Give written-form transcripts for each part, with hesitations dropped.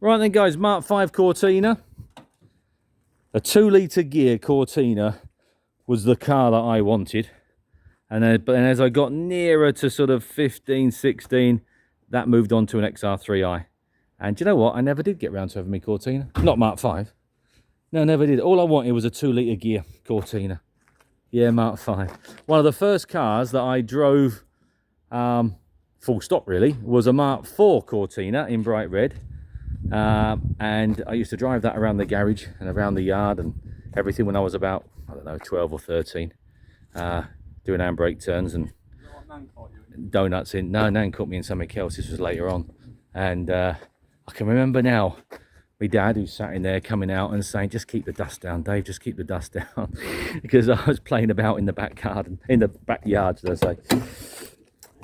Right then guys, Mark 5 Cortina. A 2-litre gear Cortina was the car that I wanted. And then, but then as I got nearer to sort of 15, 16, that moved on to an XR3i. And do you know what? I never did get round to having me Cortina. Not Mark 5. No, never did. All I wanted was a 2-litre gear Cortina. Yeah, Mark 5. One of the first cars that I drove, full stop really, was a Mark 4 Cortina in bright red. And I used to drive that around the garage and around the yard and everything when I was about, I don't know, 12 or 13. Doing handbrake turns and donuts in. No, Nan caught me in something else. This was later on. And I can remember now, my dad who sat in there coming out and saying, just keep the dust down, Dave, just keep the dust down. Because I was playing about in the back garden, in the backyard, should I say.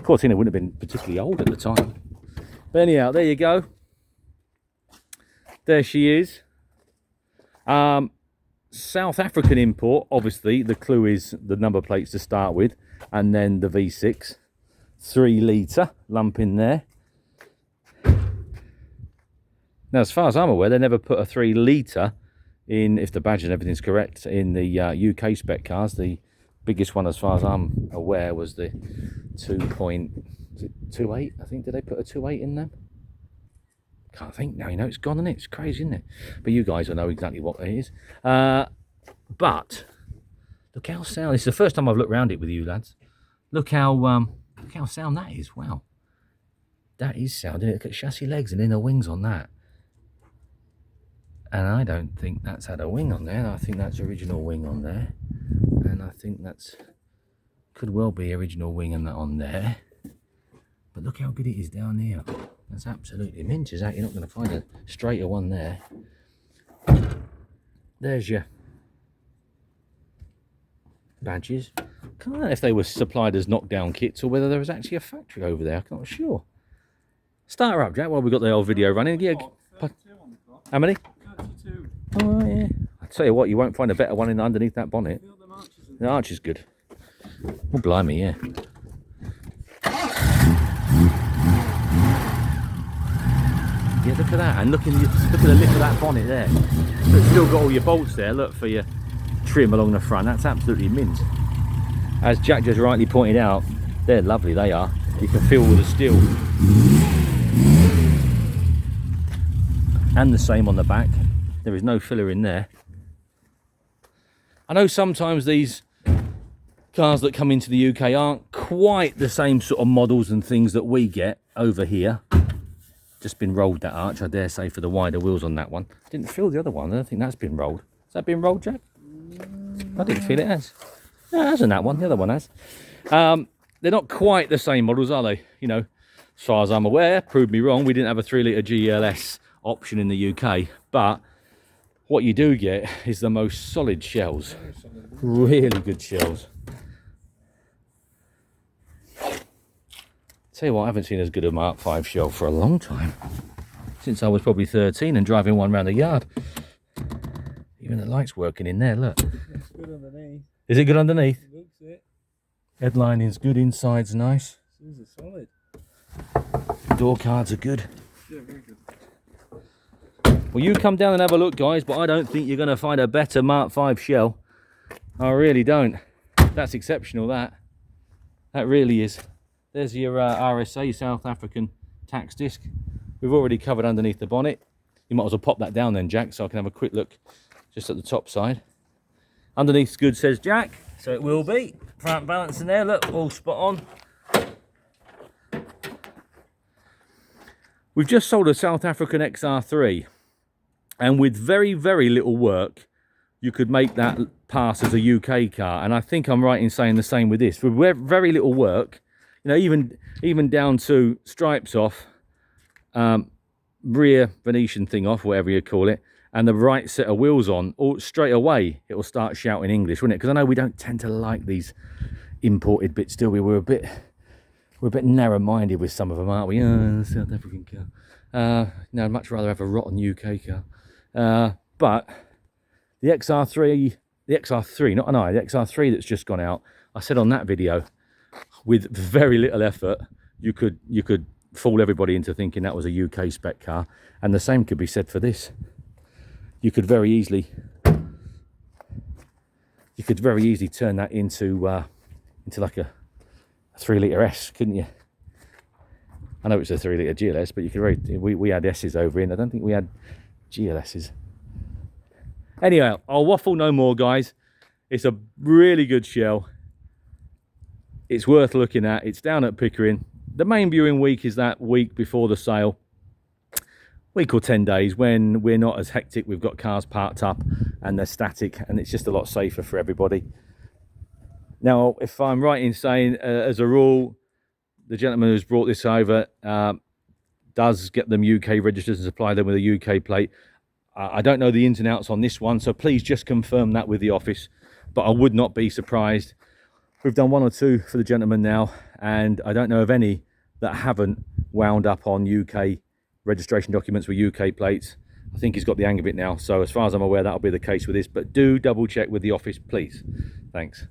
Cortina wouldn't have been particularly old at the time. But anyhow, there you go. There she is. South African import, obviously. The clue is the number plates to start with, and then the V6, 3-litre lump in there. Now, as far as I'm aware, they never put a 3-litre in, if the badge and everything's correct, in the UK spec cars. The biggest one, as far as I'm aware, was the 2.28. I think, did they put a 2.8 in them? Can't think now, you know, it's gone, isn't it? It's crazy, isn't it? But you guys will know exactly what it is. But look how sound. It's the first time I've looked around it with you lads. Look how sound that is. Wow, that is sound, isn't it? Look at chassis legs and inner wings on that. And I don't think that's had a wing on there. I think that's original wing on there, and I think that's could well be original wing and that on there. But look how good it is down here. That's absolutely mint, is that? You're not going to find a straighter one there. There's your badges. I can't know if they were supplied as knockdown kits or whether there was actually a factory over there. I'm not sure. Start her up, Jack, while we've got the old video running. Yeah. How many? 32. Oh, yeah. I tell you what, you won't find a better one in underneath that bonnet. The arch is good. Oh, blimey, yeah. Yeah, look at that, and look at the lip of that bonnet there. It's still got all your bolts there, look, for your trim along the front. That's absolutely mint. As Jack just rightly pointed out, they're lovely, they are. You can feel all the steel. And the same on the back. There is no filler in there. I know sometimes these cars that come into the UK aren't quite the same sort of models and things that we get over here. Just been rolled, that arch, I dare say, for the wider wheels on that one. Didn't feel the other one. I don't think that's been rolled. Has that been rolled, Jack? I didn't feel it has. No, it hasn't, that one. The other one has. They're not quite the same models, are they? You know, as far as I'm aware, prove me wrong, we didn't have a 3-litre GLS option in the UK. But what you do get is the most solid shells. Really good shells. Tell you what, I haven't seen as good a Mark 5 shell for a long time. Since I was probably 13 and driving one around the yard. Even the light's working in there, look. It's good underneath. Is it good underneath? It looks it. Headlining's good, inside's nice. These are solid. Door cards are good. Yeah, very good. Well, you come down and have a look, guys, but I don't think you're going to find a better Mark 5 shell. I really don't. That's exceptional, that. That really is. There's your RSA, South African tax disc. We've already covered underneath the bonnet. You might as well pop that down then, Jack, so I can have a quick look just at the top side. Underneath's good, says Jack, so it will be. Front balance in there, look, all spot on. We've just sold a South African XR3, and with very, very little work, you could make that pass as a UK car. And I think I'm right in saying the same with this. With very little work, you know, even down to stripes off, rear Venetian thing off, whatever you call it, and the right set of wheels on, all straight away it will start shouting English, wouldn't it? Because I know we don't tend to like these imported bits, do we? We're a bit narrow-minded with some of them, aren't we? South African car. No, I'd much rather have a rotten UK car. But the XR3, the XR3 that's just gone out, I said on that video, with very little effort, you could fool everybody into thinking that was a UK spec car. And the same could be said for this. You could very easily turn that into like a 3-litre S, couldn't you? I know it's a 3-litre GLS, but you could we had S's over in. I don't think we had GLS's. Anyway, I'll waffle no more, guys. It's a really good shell. It's worth looking at. It's down at Pickering. The main viewing week is that week before the sale. Week or 10 days when we're not as hectic. We've got cars parked up and they're static, and it's just a lot safer for everybody. Now, if I'm right in saying, as a rule, the gentleman who's brought this over does get them UK registered and supply them with a UK plate. I don't know the ins and outs on this one, so please just confirm that with the office. But I would not be surprised. We've done 1 or 2 for the gentleman now, and I don't know of any that haven't wound up on UK registration documents with UK plates. I think he's got the hang of it now. So as far as I'm aware, that'll be the case with this. But do double check with the office, please. Thanks.